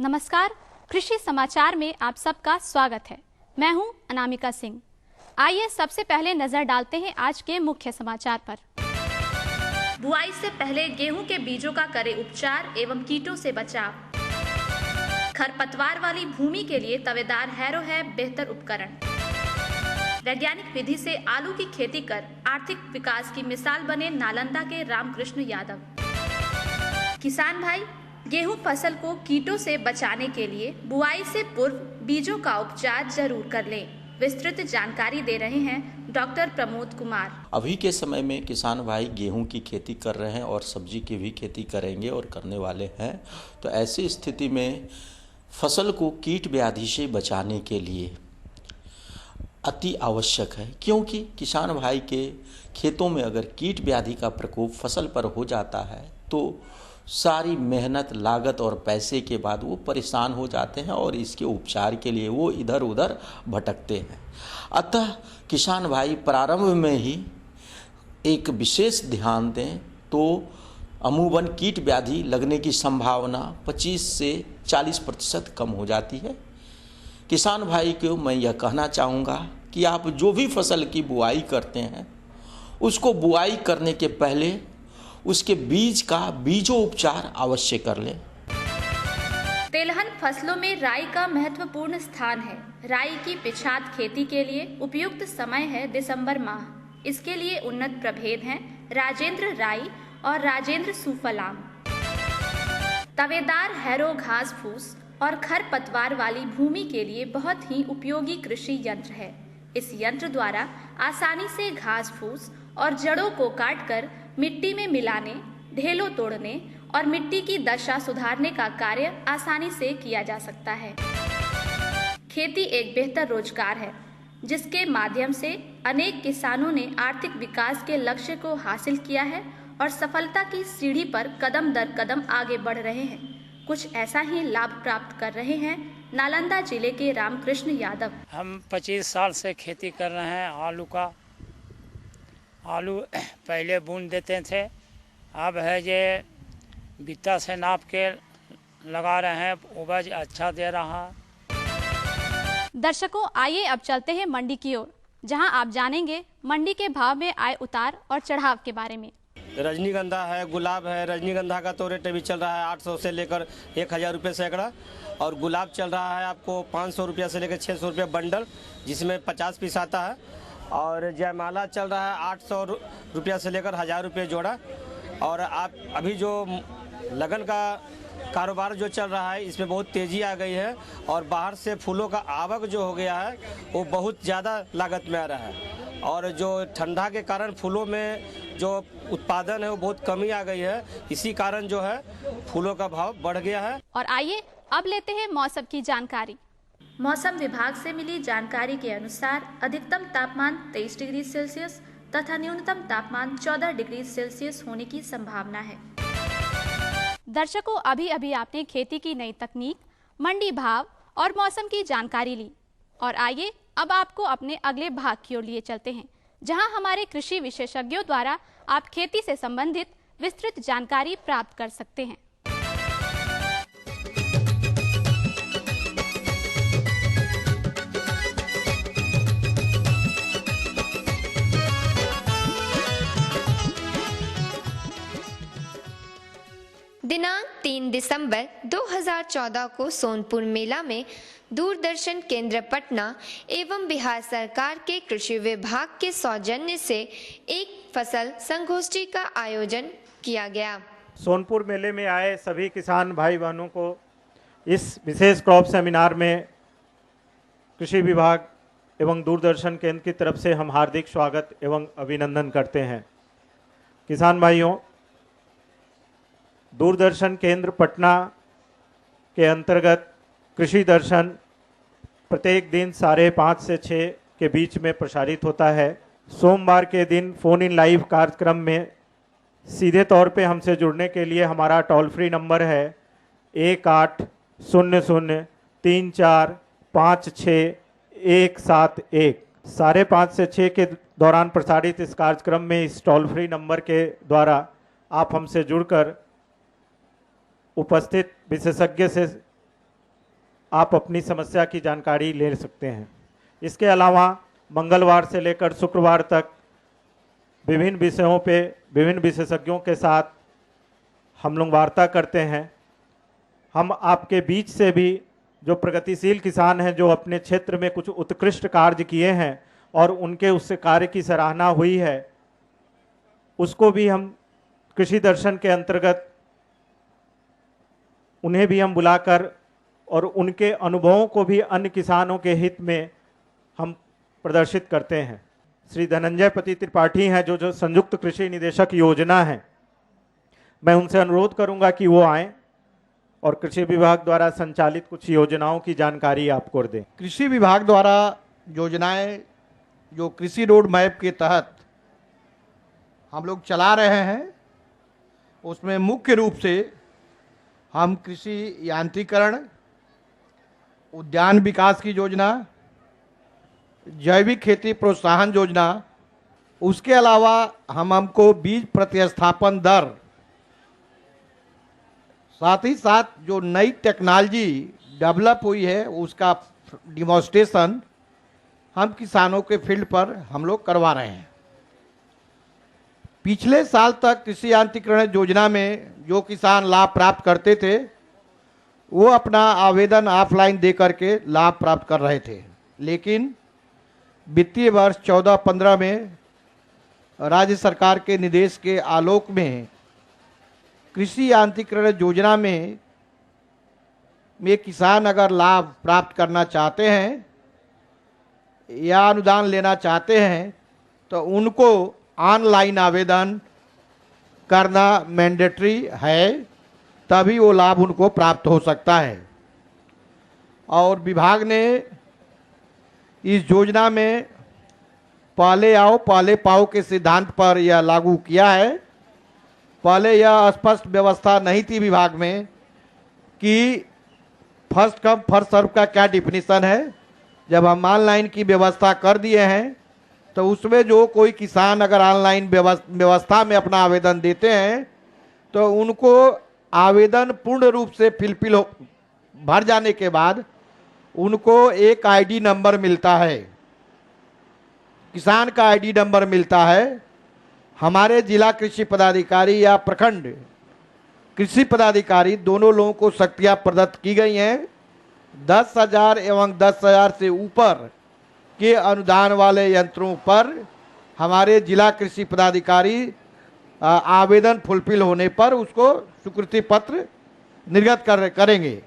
नमस्कार, कृषि समाचार में आप सबका स्वागत है। मैं हूं अनामिका सिंह। आइए सबसे पहले नजर डालते हैं आज के मुख्य समाचार पर। बुआई से पहले गेहूं के बीजों का करें उपचार एवं कीटों से बचाव। खरपतवार वाली भूमि के लिए तवेदार हैरो है बेहतर उपकरण। वैज्ञानिक विधि से आलू की खेती कर आर्थिक विकास की मिसाल बने नालंदा के रामकृष्ण यादव। किसान भाई, गेहूं फसल को कीटों से बचाने के लिए बुआई से पूर्व बीजों का उपचार जरूर कर लें। विस्तृत जानकारी दे रहे हैं डॉक्टर प्रमोद कुमार। अभी के समय में किसान भाई गेहूं की खेती कर रहे हैं और सब्जी की भी खेती करेंगे और करने वाले हैं। तो ऐसी स्थिति में फसल को कीट व्याधि से बचाने के लिए अति आवश्यक है, क्योंकि किसान भाई के खेतों में अगर कीट व्याधि का प्रकोप फसल पर हो जाता है तो सारी मेहनत, लागत और पैसे के बाद वो परेशान हो जाते हैं और इसके उपचार के लिए वो इधर उधर भटकते हैं। अतः किसान भाई प्रारंभ में ही एक विशेष ध्यान दें तो अमूमन कीट व्याधि लगने की संभावना 25 से 40% कम हो जाती है। किसान भाई को मैं यह कहना चाहूँगा कि आप जो भी फसल की बुआई करते हैं उसको बुआई करने के पहले उसके बीज का बीजोपचार अवश्य कर लें। तेलहन फसलों में राई का महत्वपूर्ण स्थान है। राई की पिछात खेती के लिए उपयुक्त समय है दिसंबर माह। इसके लिए उन्नत प्रभेद हैं राजेंद्र राई और राजेंद्र सुफलाम। तवेदार हैरो घास फूस और खरपतवार वाली भूमि के लिए बहुत ही उपयोगी कृषि यंत्र है। इस यंत्र द्वारा आसानी से घास फूस और जड़ों को काटकर मिट्टी में मिलाने, ढेलों तोड़ने और मिट्टी की दशा सुधारने का कार्य आसानी से किया जा सकता है। खेती एक बेहतर रोजगार है जिसके माध्यम से अनेक किसानों ने आर्थिक विकास के लक्ष्य को हासिल किया है और सफलता की सीढ़ी पर कदम दर कदम आगे बढ़ रहे हैं। कुछ ऐसा ही लाभ प्राप्त कर रहे हैं नालंदा जिले के रामकृष्ण यादव। हम 25 साल से खेती कर रहे हैं आलू का। आलू पहले बून देते थे, अब है ये बित्ता से नाप के लगा रहे हैं, उपज अच्छा दे रहा है। दर्शकों, आइए अब चलते हैं मंडी की ओर, जहां आप जानेंगे मंडी के भाव में आए उतार और चढ़ाव के बारे में। रजनीगंधा है, गुलाब है। रजनीगंधा का तो रेट अभी चल रहा है 800 से लेकर 1000 रुपये सैकड़ा, और गुलाब चल रहा है आपको 500 रुपये से लेकर 600 रुपये बंडल, जिसमें 50 पीस आता है। और जयमाला चल रहा है 800 रुपया से लेकर 1000 रुपये जोड़ा। और आप अभी जो लगन का कारोबार जो चल रहा है इसमें बहुत तेज़ी आ गई है और बाहर से फूलों का आवक जो हो गया है वो बहुत ज़्यादा लागत में आ रहा है। और जो ठंडा के कारण फूलों में जो उत्पादन है वो बहुत कमी आ गई है, इसी कारण जो है फूलों का भाव बढ़ गया है। और आइए अब लेते हैं मौसम की जानकारी। मौसम विभाग से मिली जानकारी के अनुसार अधिकतम तापमान 23 डिग्री सेल्सियस तथा न्यूनतम तापमान 14 डिग्री सेल्सियस होने की संभावना है। दर्शकों, अभी अभी आपने खेती की नई तकनीक, मंडी भाव और मौसम की जानकारी ली। और आइए अब आपको अपने अगले भाग की ओर लिए चलते हैं, जहां हमारे कृषि विशेषज्ञों द्वारा आप खेती से संबंधित विस्तृत जानकारी प्राप्त कर सकते हैं। दिनांक 3 दिसंबर 2014 को सोनपुर मेला में दूरदर्शन केंद्र पटना एवं बिहार सरकार के कृषि विभाग के सौजन्य से एक फसल संगोष्ठी का आयोजन किया गया। सोनपुर मेले में आए सभी किसान भाई बहनों को इस विशेष क्रॉप सेमिनार में कृषि विभाग एवं दूरदर्शन केंद्र की तरफ से हम हार्दिक स्वागत एवं अभिनंदन करते हैं। किसान भाइयों, दूरदर्शन केंद्र पटना के अंतर्गत कृषि दर्शन प्रत्येक दिन 5:30 से 6 के बीच में प्रसारित होता है। सोमवार के दिन फोन इन लाइव कार्यक्रम में सीधे तौर पे हमसे जुड़ने के लिए हमारा टोल फ्री नंबर है 1800-3456-171। 5:30 से 6 के दौरान प्रसारित इस कार्यक्रम में इस टोल फ्री नंबर के द्वारा आप हमसे जुड़कर उपस्थित विशेषज्ञ से आप अपनी समस्या की जानकारी ले सकते हैं। इसके अलावा मंगलवार से लेकर शुक्रवार तक विभिन्न विषयों पे विभिन्न विशेषज्ञों के साथ हम लोग वार्ता करते हैं। हम आपके बीच से भी जो प्रगतिशील किसान हैं, जो अपने क्षेत्र में कुछ उत्कृष्ट कार्य किए हैं और उनके उससे कार्य की सराहना हुई है, उसको भी हम कृषि दर्शन के अंतर्गत उन्हें भी हम बुलाकर और उनके अनुभवों को भी अन्य किसानों के हित में हम प्रदर्शित करते हैं। श्री धनंजय पति त्रिपाठी हैं जो संयुक्त कृषि निदेशक योजना है। मैं उनसे अनुरोध करूंगा कि वो आएं और कृषि विभाग द्वारा संचालित कुछ योजनाओं की जानकारी आपको दें। कृषि विभाग द्वारा योजनाएं जो कृषि रोड मैप के तहत हम लोग चला रहे हैं, उसमें मुख्य रूप से हम कृषि यांत्रिकरण, उद्यान विकास की योजना, जैविक खेती प्रोत्साहन योजना, उसके अलावा हमको बीज प्रतिस्थापन दर, साथ ही साथ जो नई टेक्नोलॉजी डेवलप हुई है उसका डिमॉन्स्ट्रेशन हम किसानों के फील्ड पर हम लोग करवा रहे हैं। पिछले साल तक कृषि यांत्रिकरण योजना में जो किसान लाभ प्राप्त करते थे वो अपना आवेदन ऑफलाइन दे करके लाभ प्राप्त कर रहे थे, लेकिन वित्तीय वर्ष 14-15 में राज्य सरकार के निर्देश के आलोक में कृषि यांत्रिकरण योजना में किसान अगर लाभ प्राप्त करना चाहते हैं या अनुदान लेना चाहते हैं तो उनको ऑनलाइन आवेदन करना मैंडेटरी है, तभी वो लाभ उनको प्राप्त हो सकता है। और विभाग ने इस योजना में पहले आओ पहले पाओ के सिद्धांत पर यह लागू किया है। पहले यह स्पष्ट व्यवस्था नहीं थी विभाग में कि फर्स्ट कम फर्स्ट सर्व का क्या डिफिनीशन है। जब हम ऑनलाइन की व्यवस्था कर दिए हैं तो उसमें जो कोई किसान अगर ऑनलाइन व्यवस्था में अपना आवेदन देते हैं तो उनको आवेदन पूर्ण रूप से फिलफिल भर जाने के बाद उनको एक आईडी नंबर मिलता है, किसान का आईडी नंबर मिलता है। हमारे जिला कृषि पदाधिकारी या प्रखंड कृषि पदाधिकारी दोनों लोगों को शक्तियां प्रदत्त की गई हैं। 10,000 एवं 10,000 से ऊपर के अनुदान वाले यंत्रों पर हमारे जिला कृषि पदाधिकारी आवेदन फुलफिल होने पर उसको स्वीकृति पत्र निर्गत करेंगे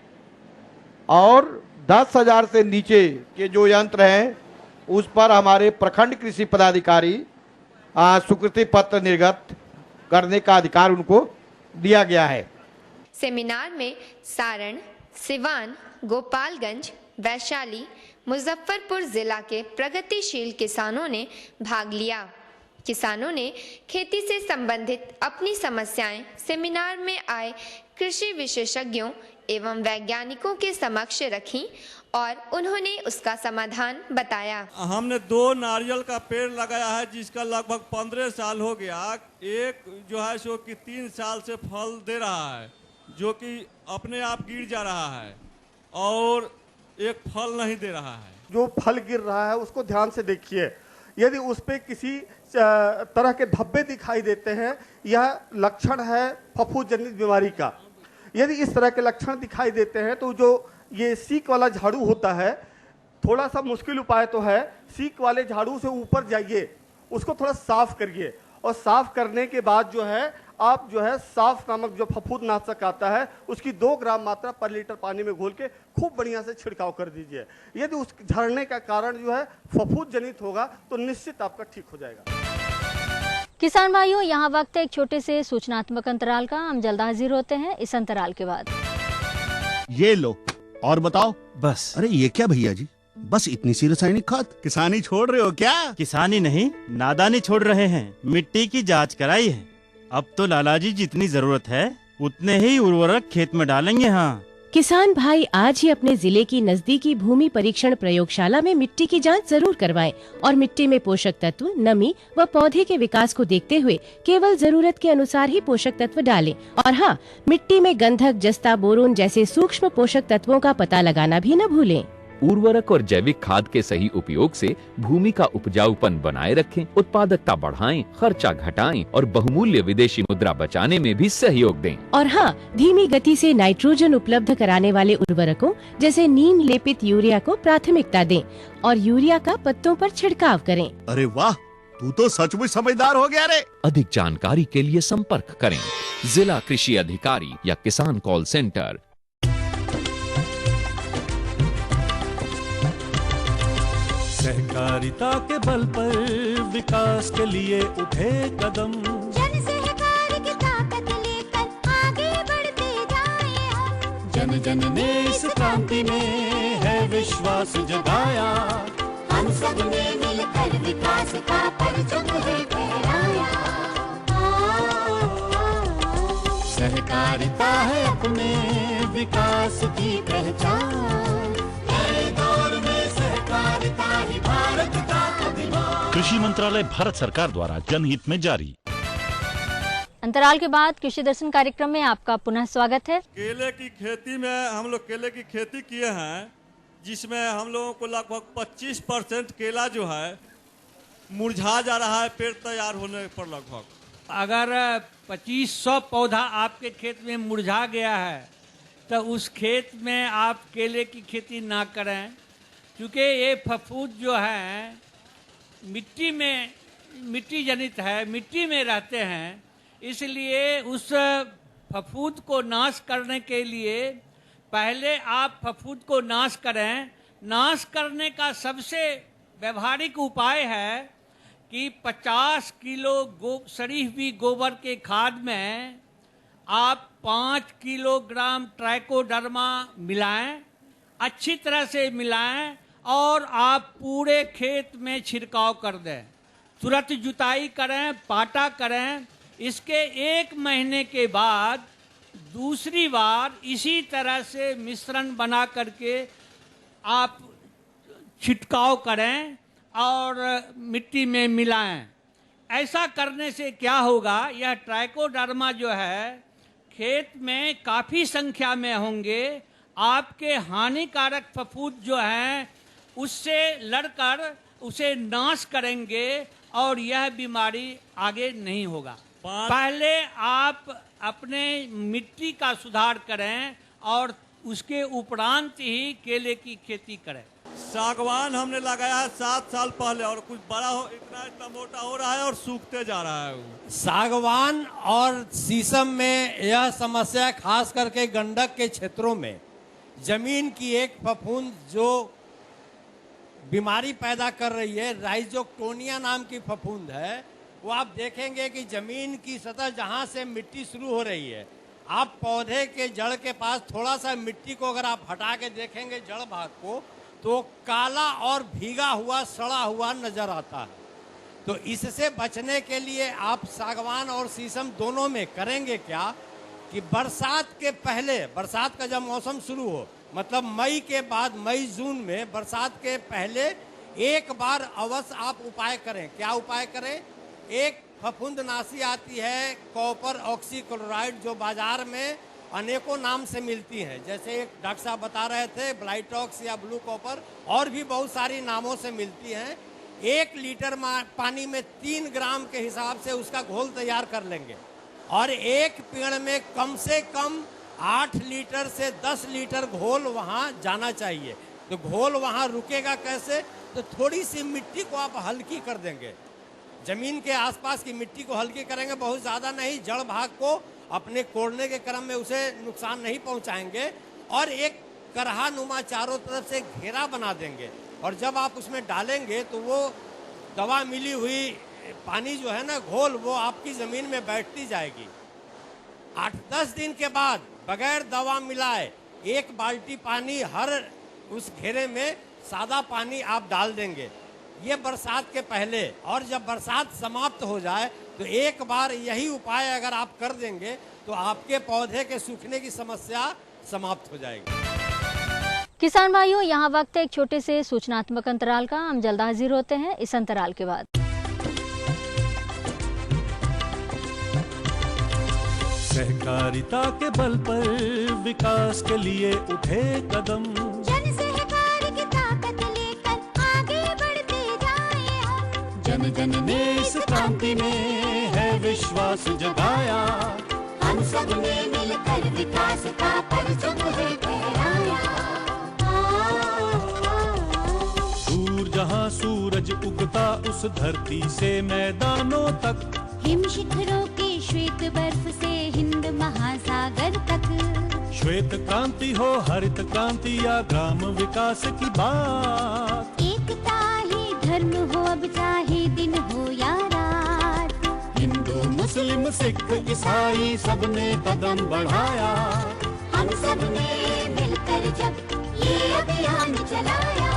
और 10,000 से नीचे के जो यंत्र हैं उस पर हमारे प्रखंड कृषि पदाधिकारी स्वीकृति पत्र निर्गत करने का अधिकार उनको दिया गया है। सेमिनार में सारण, सिवान, गोपालगंज, वैशाली, मुजफ्फरपुर जिला के प्रगतिशील किसानों ने भाग लिया। किसानों ने खेती से संबंधित अपनी समस्याएं सेमिनार में आए कृषि विशेषज्ञों एवं वैज्ञानिकों के समक्ष रखी और उन्होंने उसका समाधान बताया। हमने 2 नारियल का पेड़ लगाया है जिसका लगभग 15 साल हो गया। एक जो है सो कि 3 साल से फल दे रहा है, जो कि अपने आप गिर जा रहा है और एक फल नहीं दे रहा है। जो फल गिर रहा है उसको ध्यान से देखिए। यदि उस पे किसी तरह के धब्बे दिखाई देते हैं, यह लक्षण है फफूंद जनित बीमारी का। यदि इस तरह के लक्षण दिखाई देते हैं तो जो ये सीक वाला झाड़ू होता है, थोड़ा सा मुश्किल उपाय तो है, सीक वाले झाड़ू से ऊपर जाइए, उसको थोड़ा साफ करिए और साफ करने के बाद जो है आप जो है साफ नामक जो फफूंद नाशक आता है उसकी 2 ग्राम मात्रा पर लीटर पानी में घोल के खूब बढ़िया से छिड़काव कर दीजिए। यदि उस झड़ने का कारण जो है फफूंद जनित होगा तो निश्चित आपका ठीक हो जाएगा। किसान भाइयों, यहाँ वक्त है एक छोटे से सूचनात्मक अंतराल का। हम जल्द हाजिर होते हैं इस अंतराल के बाद। ये लो और बताओ। बस। अरे ये क्या भैया जी, बस इतनी सी रासायनिक खाद? किसानी छोड़ रहे हो क्या? किसानी नहीं, नादानी छोड़ रहे हैं। मिट्टी की जांच कराई है। अब तो लाला जी जितनी जरूरत है उतने ही उर्वरक खेत में डालेंगे। हाँ किसान भाई, आज ही अपने जिले की नजदीकी भूमि परीक्षण प्रयोगशाला में मिट्टी की जांच जरूर करवाएं और मिट्टी में पोषक तत्व, नमी व पौधे के विकास को देखते हुए केवल जरूरत के अनुसार ही पोषक तत्व डालें। और हाँ, मिट्टी में गंधक, जस्ता, बोरोन जैसे सूक्ष्म पोषक तत्वों का पता लगाना भी न भूलें। उर्वरक और जैविक खाद के सही उपयोग से भूमि का उपजाऊपन बनाए रखें, उत्पादकता बढ़ाएं, खर्चा घटाएं और बहुमूल्य विदेशी मुद्रा बचाने में भी सहयोग दें। और हाँ, धीमी गति से नाइट्रोजन उपलब्ध कराने वाले उर्वरकों जैसे नीम लेपित यूरिया को प्राथमिकता दें और यूरिया का पत्तों पर छिड़काव करें। अरे वाह, तू तो सचमुच समझदार हो गया रे। अधिक जानकारी के लिए संपर्क करें जिला कृषि अधिकारी या किसान कॉल सेंटर। सहकारिता के बल पर विकास के लिए उठे कदम, जन सहकार की ताकत लेकर आगे बढ़ते जाएं हम। जन जन ने इस क्रांति में है विश्वास जगाया, हम सब ने मिलकर विकास का परचम है फहराया। सहकारिता है अपने विकास की पहचान, नए दौर में सहकारिता ही भारत का अभिमान। कृषि मंत्रालय, भारत सरकार द्वारा जनहित में जारी। अंतराल के बाद कृषि दर्शन कार्यक्रम में आपका पुनः स्वागत है। केले की खेती में हम लोग केले की खेती किए हैं, जिसमें हम लोगों को लगभग 25% केला जो है मुरझा जा रहा है पेड़ तैयार होने पर। लगभग अगर 2500 पौधा आपके खेत में मुरझा गया है तो उस खेत में आप केले की खेती ना करें, क्योंकि ये फफूंद जो है मिट्टी जनित है, मिट्टी में रहते हैं। इसलिए उस फफूंद को नाश करने के लिए पहले आप फफूंद को नाश करें। नाश करने का सबसे व्यवहारिक उपाय है कि 50 किलो सड़ी हुई गोबर के खाद में आप 5 किलोग्राम ट्राइकोडर्मा मिलाएं, अच्छी तरह से मिलाएं और आप पूरे खेत में छिड़काव कर दें। तुरंत जुताई करें, पाटा करें। इसके 1 महीने के बाद दूसरी बार इसी तरह से मिश्रण बना करके आप छिड़काव करें और मिट्टी में मिलाएं। ऐसा करने से क्या होगा, यह ट्राइकोडर्मा जो है खेत में काफ़ी संख्या में होंगे। आपके हानिकारक फफूंद जो हैं उससे लड़कर उसे नाश करेंगे और यह बीमारी आगे नहीं होगा। पहले आप अपने मिट्टी का सुधार करें और उसके उपरांत ही केले की खेती करें। सागवान हमने लगाया है 7 साल पहले और कुछ बड़ा हो, इतना मोटा हो रहा है और सूखते जा रहा है। सागवान और शीशम में यह समस्या खास करके गंडक के क्षेत्रों में जमीन की एक फफूंद जो बीमारी पैदा कर रही है, राइजोक्टोनिया नाम की फफूंद है। वो आप देखेंगे कि जमीन की सतह जहाँ से मिट्टी शुरू हो रही है, आप पौधे के जड़ के पास थोड़ा सा मिट्टी को अगर आप हटा के देखेंगे जड़ भाग को, तो काला और भीगा हुआ, सड़ा हुआ नजर आता है। तो इससे बचने के लिए आप सागवान और शीशम दोनों में करेंगे क्या कि बरसात के पहले, बरसात का जब मौसम शुरू हो, मतलब मई के बाद, मई जून में बरसात के पहले एक बार अवश्य आप उपाय करें। क्या उपाय करें? एक फफूंदनाशी आती है कॉपर ऑक्सीक्लोराइड, जो बाजार में अनेकों नाम से मिलती है। जैसे एक डॉक्टर साहब बता रहे थे, ब्लाइटॉक्स या ब्लू कॉपर, और भी बहुत सारी नामों से मिलती हैं। 1 लीटर पानी में 3 ग्राम के हिसाब से उसका घोल तैयार कर लेंगे और एक पेड़ में कम से कम 8 लीटर से 10 लीटर घोल वहाँ जाना चाहिए। तो घोल वहाँ रुकेगा कैसे? तो थोड़ी सी मिट्टी को आप हल्की कर देंगे, जमीन के आसपास की मिट्टी को हल्की करेंगे, बहुत ज़्यादा नहीं। जड़ भाग को अपने कोड़ने के क्रम में उसे नुकसान नहीं पहुंचाएंगे और एक करहा नुमा चारों तरफ से घेरा बना देंगे। और जब आप उसमें डालेंगे तो वो दवा मिली हुई पानी जो है ना घोल, वो आपकी ज़मीन में बैठती जाएगी। 8-10 दिन के बाद बगैर दवा मिलाए 1 बाल्टी पानी हर उस घेरे में सादा पानी आप डाल देंगे, ये बरसात के पहले। और जब बरसात समाप्त हो जाए तो एक बार यही उपाय अगर आप कर देंगे तो आपके पौधे के सूखने की समस्या समाप्त हो जाएगी। किसान भाइयों, यहाँ वक्त है एक छोटे से सूचनात्मक अंतराल का। हम जल्द हाजिर होते हैं इस अंतराल के बाद। सहकारिता के बल पर विकास के लिए उठे कदम, जन सहकार की ताकत लेकर आगे बढ़ते जाएं हम। जन जन ने इस क्रांति में है विश्वास जगाया, हम सब ने मिलकर विकास का परचम है फहराया। दूर जहाँ सूरज उगता उस धरती से मैदानों तक, हिम शिखरों की श्वेत बर्फ से हिंद महासागर तक, श्वेत क्रांति हो हरित क्रांति या ग्राम विकास की बात, एकता ही धर्म हो अब चाहे दिन हो या रात। हिंदू मुस्लिम सिख ईसाई सबने कदम बढ़ाया, हम सब ने मिलकर जब ये अभियान चलाया।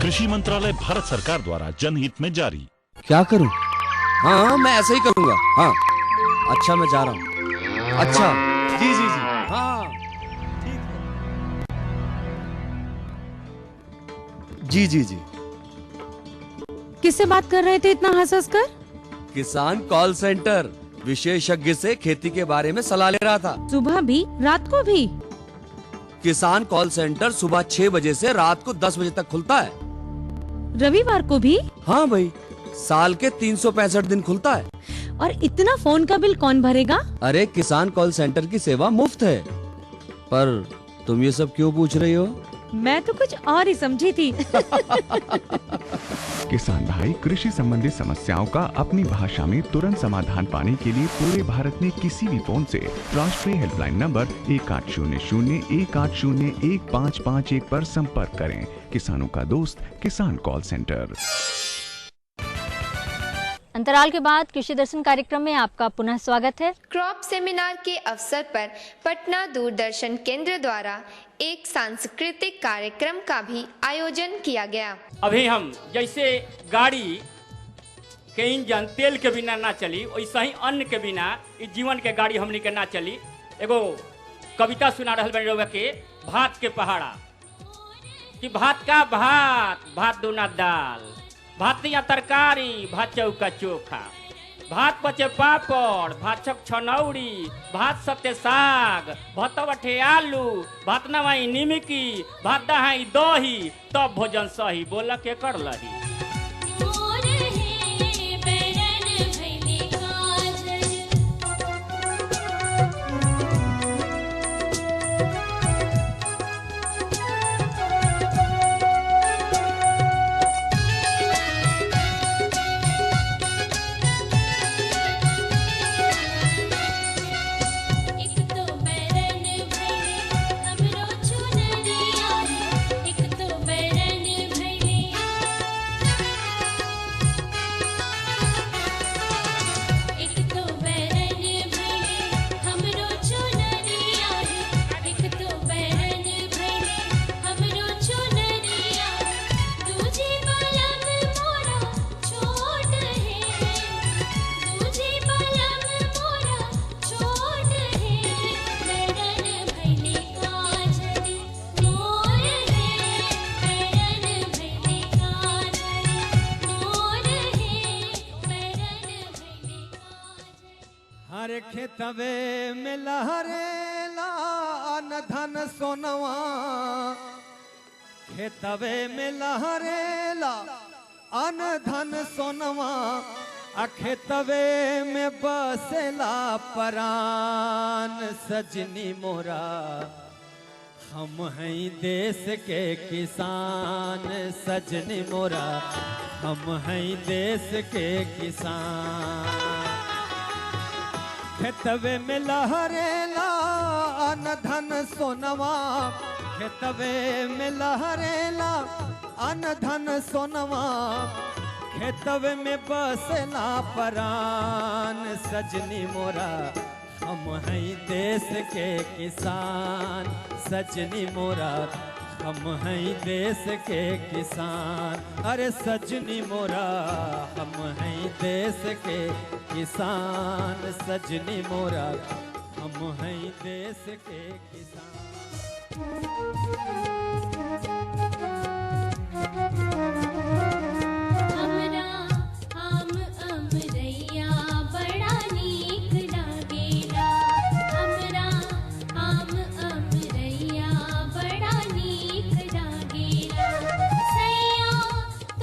कृषि मंत्रालय भारत सरकार द्वारा जनहित में जारी। क्या करूं? हाँ मैं ऐसा ही करूंगा। हाँ अच्छा मैं जा रहा हूँ। अच्छा जी जी जी हाँ जी जी जी। किससे बात कर रहे थे इतना हंस कर? किसान कॉल सेंटर, विशेषज्ञ से खेती के बारे में सलाह ले रहा था। सुबह भी रात को भी? किसान कॉल सेंटर सुबह 6 बजे से रात को 10 बजे तक खुलता है। रविवार को भी? हाँ भाई, साल के 365 दिन खुलता है। और इतना फोन का बिल कौन भरेगा? अरे किसान कॉल सेंटर की सेवा मुफ्त है। पर तुम ये सब क्यों पूछ रही हो? मैं तो कुछ और ही समझी थी। किसान भाई, कृषि संबंधी समस्याओं का अपनी भाषा में तुरंत समाधान पाने के लिए पूरे भारत में किसी भी फोन से राष्ट्रीय हेल्पलाइन नंबर 1800-1801-551 पर संपर्क करें। किसानों का दोस्त किसान कॉल सेंटर। अंतराल के बाद कृषि दर्शन कार्यक्रम में आपका पुनः स्वागत है। क्रॉप सेमिनार के अवसर पर पटना दूरदर्शन केंद्र द्वारा एक सांस्कृतिक कार्यक्रम का भी आयोजन किया गया। अभी हम जैसे गाड़ी के इंजन तेल के बिना ना चली, वैसे ही अन्न के बिना इस जीवन के गाड़ी हमनी के ना चली। एगो कविता सुना रहल बनी रउआ के, भात के पहाड़ा, कि भात का भात, भात दूना दाल, भात या तरकारी, भात चौका चोखा, भात पचे पापड़, भात छक छनौड़ी, भात सत्ते साग, भात बटे आलू, भात नवाई निमकी, भात दहाई दही, तब भोजन सही। बोला के कर लही। खेतवे में लहरेला अन धन सोनवा, खेतवे में लहरेला अन धन सोनवा, खेतवे में बसेला परान सजनी मोरा। हम हैं देश के किसान सजनी मोरा, हम हैं देश के किसान। खेतवे में लहरेला अन धन सोनवा, खेतवे में लहरेला अन धन सोनवा, खेतवे में बसला परान सजनी मोरा हम हैं देश के किसान सजनी मोरा हम हैं देश के किसान अरे सजनी मोरा हम हैं देश के किसान सजनी मोरा हम हैं देश के किसान हमरा आम अमरैया बड़ा नीक लागेला हमरा आम अमरैया बड़ा नीक लागेला सैया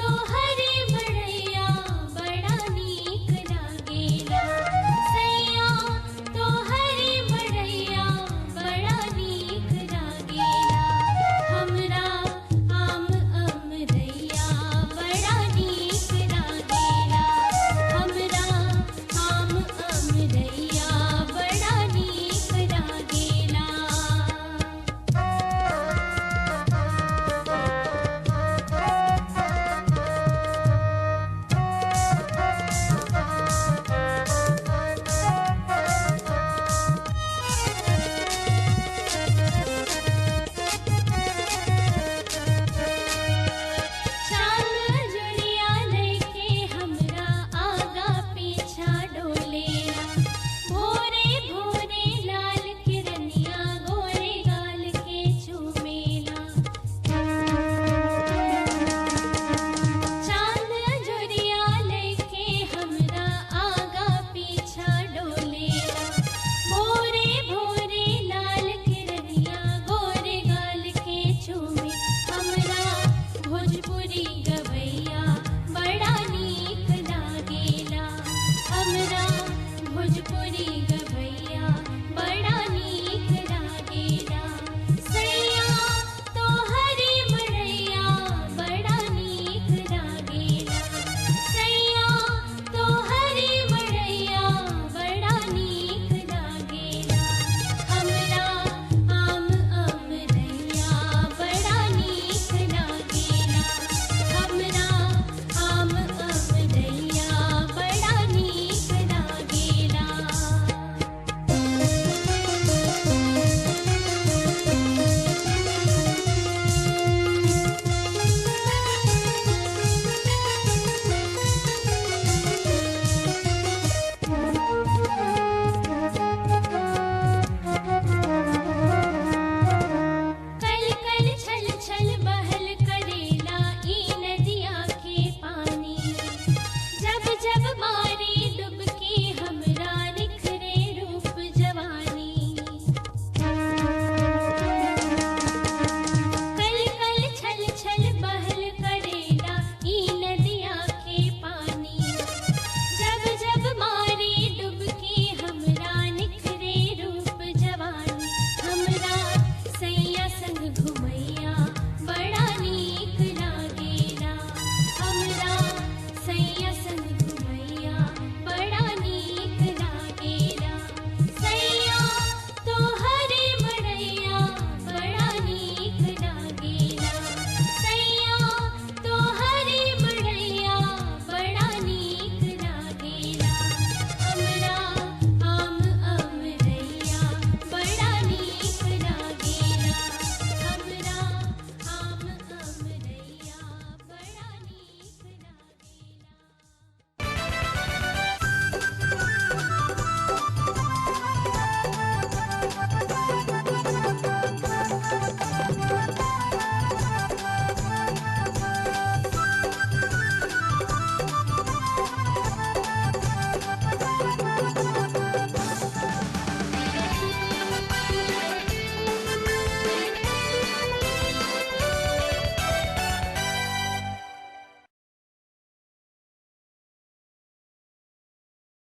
तोहरे बड़ैया बड़ा नीक लागेला सैया तोहरे बड़ैया बड़ा नीक लागेला हमरा आम अमरैया बड़ा नीक लागेला हमरा आम अमरैया बड़ा नीक लागेला चांद जुड़िया लेके हमरा आगा पीछा डोलेला भोरे भोरे लाल किरनिया गोरे गाल के चूमेला चांद जुड़िया लेके हमरा आगा पीछा डोलेला भोरे भोरे लाल किरनिया गोरे गाल के चूमे हमरा भोजपुरी गवैया बड़ा नीक लागेला हमरा भोजपुरी